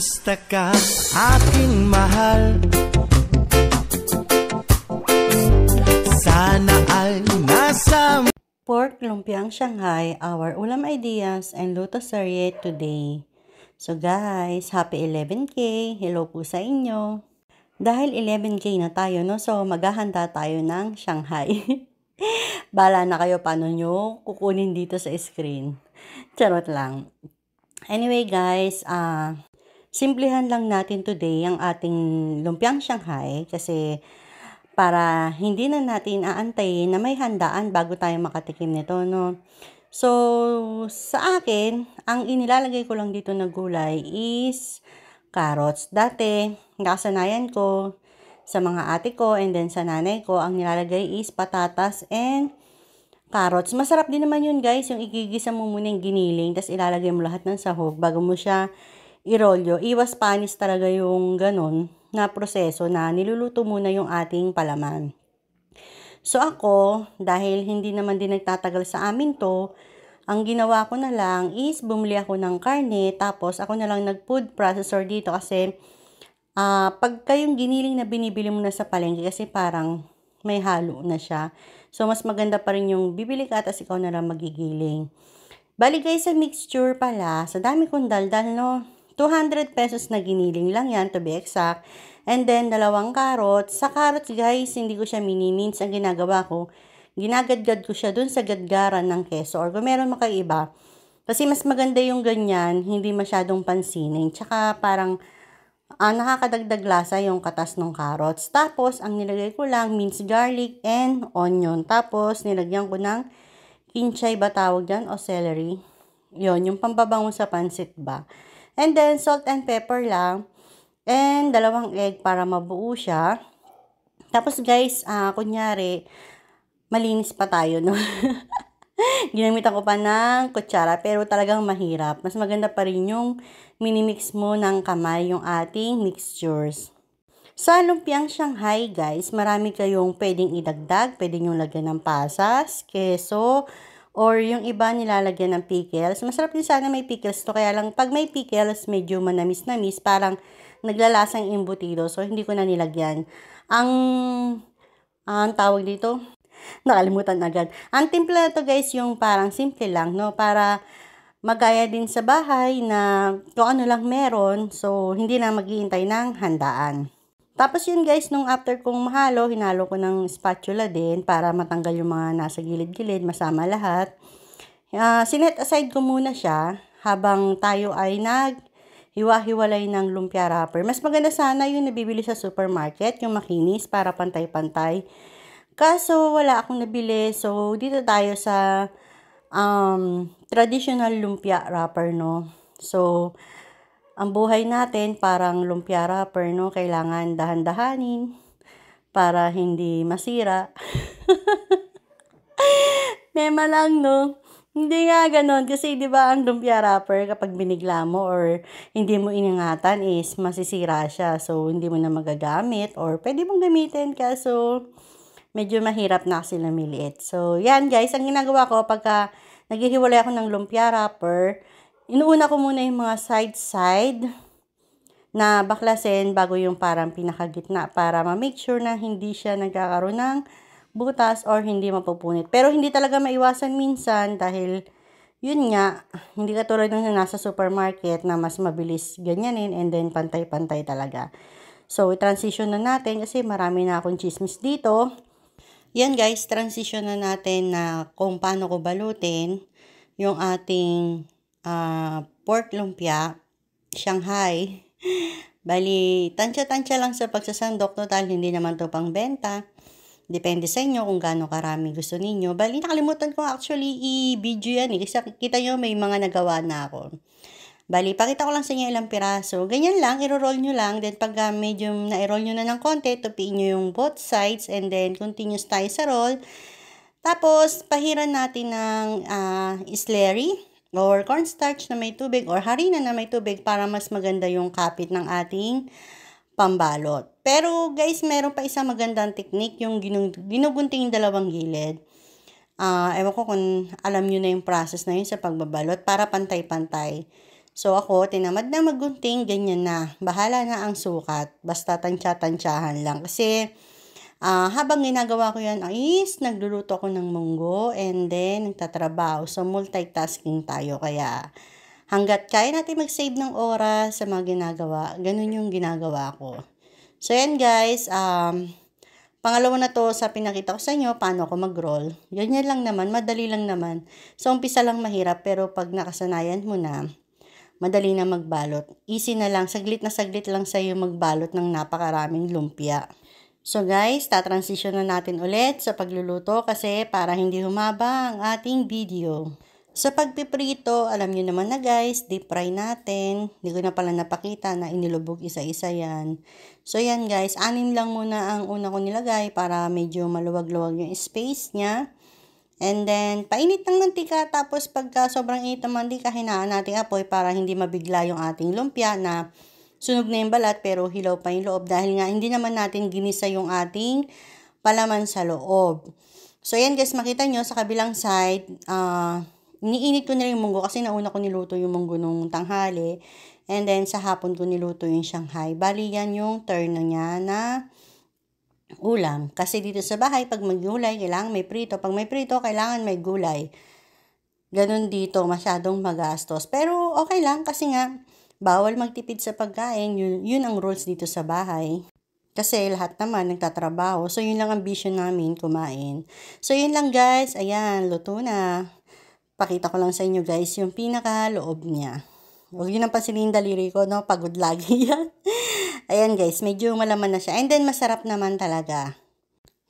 Kamusta ka, aking mahal? Sana ay nasa Pork lumpiang Shanghai, our ulam ideas and luto serye today. So guys, happy 11K! Hello po sa inyo! Dahil 11K na tayo, no? So maghahanda tayo ng Shanghai. Bala na kayo paano nyo kukunin dito sa screen. Charot lang. Anyway guys, simplihan lang natin today ang ating lumpiang Shanghai kasi para hindi na natin aantayin na may handaan bago tayo makatikim nito, no? So, sa akin, ang inilalagay ko lang dito na gulay is carrots. Dati, nakasanayan ko sa mga ate ko and then sa nanay ko, ang nilalagay is patatas and carrots. Masarap din naman yun guys, yung igigisa mo muna yung giniling, tapos ilalagay mo lahat ng sahog bago mo siya irolyo. Iwas panis talaga yung ganun na proseso na niluluto muna yung ating palaman. So ako, dahil hindi naman din nagtatagal sa amin to, ang ginawa ko na lang is bumili ako ng karne, tapos ako na lang nag-food processor dito kasi pagka yung giniling na binibili mo na sa palengke kasi parang may halo na siya. So, mas maganda pa rin yung bibili ka at ikaw na lang magigiling. Bali guys, sa mixture pala, sa dami kong daldal, no? 200 pesos na giniling lang yan, to be exact. And then, 2 carrots. Sa carrots guys, hindi ko siya mini-mince. Ang ginagawa ko, ginagadgad ko siya dun sa gadgaran ng keso. Or kung meron makaiba. Kasi mas maganda yung ganyan, hindi masyadong pansinin. Tsaka parang nakakadagdag lasa yung katas ng carrots. Tapos, ang nilagay ko lang, minced garlic and onion. Tapos, nilagyan ko ng kinchay ba tawag dyan o celery. Yun, yung pambabango sa pansit ba. And then, salt and pepper lang. And 2 egg para mabuo siya. Tapos, guys, kunyari, malinis pa tayo, no? Ginamitan ko pa ng kutsara pero talagang mahirap. Mas maganda pa rin yung minimix mo ng kamay yung ating mixtures. Sa lumpiang Shanghai guys, marami kayong pwedeng idagdag. Pwede nyo lagyan ng pasas, keso, or yung iba nilalagyan ng pickles. Masarap din sana may pickles to. Kaya lang pag may pickles, medyo manamis-namis. Parang naglalasang embutido. So hindi ko na nilagyan. Ang tawag dito, nakalimutan agad. Ang timpla na to guys, yung parang simple lang, no? Para magaya din sa bahay na kung ano lang meron. So, hindi na maghihintay ng handaan. Tapos yun guys, nung after kong mahalo, hinalo ko ng spatula din para matanggal yung mga nasa gilid-gilid, masama lahat. Sinet aside ko muna siya habang tayo ay hiwa-hiwalay ng lumpia wrapper. Mas maganda sana yung nabibili sa supermarket, yung makinis para pantay-pantay. Kaso, wala akong nabili. So, dito tayo sa traditional lumpia wrapper, no? So, ang buhay natin parang lumpia wrapper, no? Kailangan dahan-dahanin para hindi masira. Mema lang, no? Hindi nga ganon. Kasi, di ba, ang lumpia wrapper, kapag binigla mo or hindi mo iningatan is masisira siya. So, hindi mo na magagamit or pwede mong gamitin. Kaso, medyo mahirap na kasi namiliit. So, yan guys, ang ginagawa ko pagka naghihiwalay ako ng lumpia wrapper, inuuna ko muna yung mga side-side na baklasin bago yung parang pinakagitna para ma-make sure na hindi siya nagkakaroon ng butas or hindi mapupunit. Pero hindi talaga maiwasan minsan dahil yun nga, hindi katulad ng nasa supermarket na mas mabilis ganyanin and then pantay-pantay talaga. So, transition na natin kasi marami na akong chismis dito. Yan guys, transition na natin na kung paano ko balutin yung ating pork lumpia Shanghai. Bali, tansya-tansya lang sa pagsasandok, total hindi naman to pang benta. Depende sa inyo kung gaano karami gusto ninyo. Bali, nakalimutan ko actually i-video yan kasi kita nyo may mga nagawa na ako. Bali, pakita ko lang sa inyo ilang piraso. Ganyan lang, i-roll nyo lang. Then, pag medyo na-roll nyo na ng konti, tupiin nyo yung both sides. And then, continuous tayo sa roll. Tapos, pahiran natin ng slurry or cornstarch na may tubig or harina na may tubig para mas maganda yung kapit ng ating pambalot. Pero, guys, meron pa isang magandang technique, yung ginugunting yung 2 gilid. Ewan ko kung alam nyo na yung process na yun sa pagbabalot para pantay-pantay. So ako, tinamad na maggunting, ganyan na. Bahala na ang sukat. Basta tansya-tansyahan lang. Kasi habang ginagawa ko yan is nagluluto ako ng munggo and then nagtatrabaho. So multitasking tayo. Kaya hanggat kaya natin mag-save ng oras sa mga ginagawa, ganun yung ginagawa ko. So yan guys, pangalawa na to sa pinakita ko sa inyo, paano ako mag-roll. Ganyan lang naman, madali lang naman. So umpisa lang mahirap pero pag nakasanayan mo na, madali na magbalot. Easy na lang, saglit lang sa'yo magbalot ng napakaraming lumpia. So guys, tatransition na natin ulit sa pagluluto kasi para hindi humaba ang ating video. Sa pagpiprito, alam nyo naman na guys, deep fry natin. Hindi ko na pala napakita na inilubog isa-isa yan. So yan guys, 6 lang muna ang una ko nilagay para medyo maluwag-luwag yung space niya. And then, painit ng mantika, tapos pagka sobrang init ng mantika, hinaan natin apoy para hindi mabigla yung ating lumpia na sunog na yung balat pero hilaw pa yung loob dahil nga hindi naman natin ginisa yung ating palaman sa loob. So, yan guys, makita nyo sa kabilang side, iniinit ko na yung munggo kasi nauna ko niluto yung munggo nung tanghali. And then, sa hapon ko niluto yung Shanghai. Bali, yan yung turn na niya na ulam. Kasi dito sa bahay, pag maggulay, kailangan may prito. Pag may prito, kailangan may gulay. Ganun dito, masyadong magastos. Pero okay lang kasi nga, bawal magtipid sa pagkain. Yun ang rules dito sa bahay. Kasi lahat naman nagtatrabaho. So yun lang ang vision namin, kumain. So yun lang guys, ayan, luto na. Pakita ko lang sa inyo guys, yung pinaka-loob niya. Huwag yun ang pansinin daliri ko, no? Pagod lagi yan. Ayan guys, medyo malaman na siya. And then, masarap naman talaga.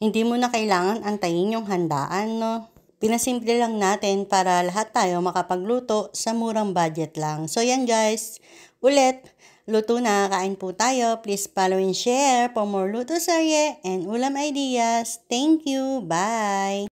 Hindi mo na kailangan antayin yung handaan, no? Pinasimple lang natin para lahat tayo makapagluto sa murang budget lang. So, yan guys. Ulit, luto na. Kain po tayo. Please follow and share for more luto serye and ulam ideas. Thank you. Bye!